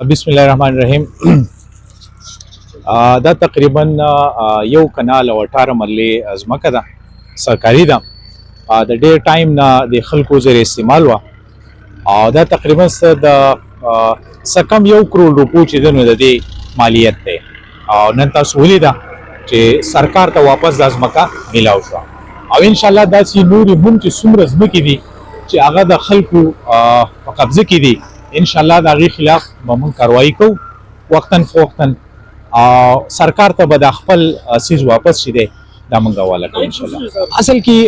بسم الله الرحمن الرحیم. دا تقریبا یو کنال او 18 مرلې ځمکه ده، سرکاري ده. د ډېر ټایم نه د خلکو زیر استعمال وه او دا تقریبا څه کم 1 کروڑ روپو چې دی نو د دې مالیت دی او نن تاسو ولیده چې سرکار ته واپس دا ځمکه میلاو شوه او انشاءالله داسې نورې هم چې څومره ځمکې دي چې هغه د خلکو په قبضه کې دي، انشاءالله د هغې خلاف به موږ کاروائی کوو وقتاً فوقتاً او سرکار ته به د خپل څیز واپس چې دی دا موږ حواله کوو انشاءالله. اصل کې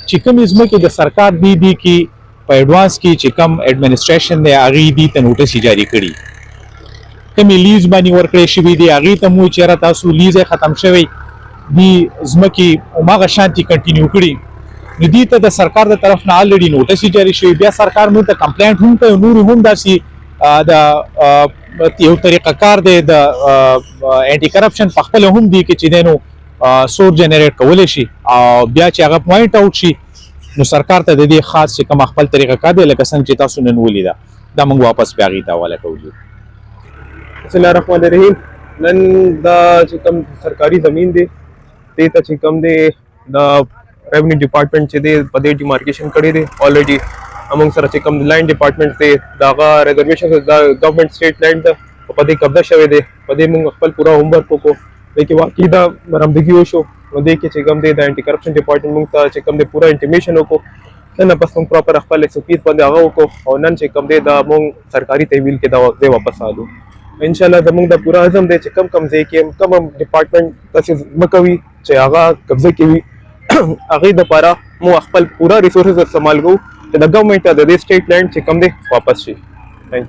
چې کومې ځمکې د سرکار دي کې په ایډوانس کې چې کوم ایډمنسټریشن دی هغې دي ته نوټس جاري کړي، کومې لیز باندې ورکړی شوي دي هغې ته مو چېرې تاسو لیز یې ختم شوی دي ځمکې هماغه شانتي کنټینیو کړي نو دې ته د سرکار د طرف نه الریډي نوټس جاري شوی، بیا سرکار موږ ته کمپلینټ هم کوي، نور هم داسې د یو طریقه کار دی د انټي کرپشن په خپله هم دي چې دی نو سور جنریټ کولی شي او بیا چې هغه پوینټ آوټ شي نو سرکار ته د دې خاص چې کوم خپل طریقه کار دی لکه څنګه چې تاسو نن ولیده دا موږ واپس بیا هغې ته حواله کوو. بسم الله الرحمن الرحیم. نن دا چې کوم سرکاري زمین دی دې ته چې کوم دی د ریونیو ډپارټمنټ چې دی په دې ډیمارکیشن کړی دی الریډي موږ سره چې کوم لینډ ډپارټمنټ دی د هغه ریزرویشن د ګورنمنټ سټیټ لینډ ده په دې قبضه شوی دی، په دې موږ خپل پوره هومورک وکړو دې کې واقعي دا برآمدګي وشو نو دې کې چې کوم دی د انټي کرپشن ډپارټمنټ موږ ته چې کوم دی پوره انټیمیشن وکړو نن پس موږ پراپر خپل سپیډ باندې هغه وکړو او نن چې کوم دی دا موږ سرکاري تحویل کې دا واپس آلو انشاءالله. زموږ د پوره عزم دی چې کم ځای کې کوم ډپارټمنټ تاسې ځمکه وي چې هغه قبضه کې وي هغې دپاره موږ خپل پوره ریسورسز استعمال کوو چې د ګورنمنټ ته د دې سټیټ لینډ چې کوم دی واپس شي. تھینک یو.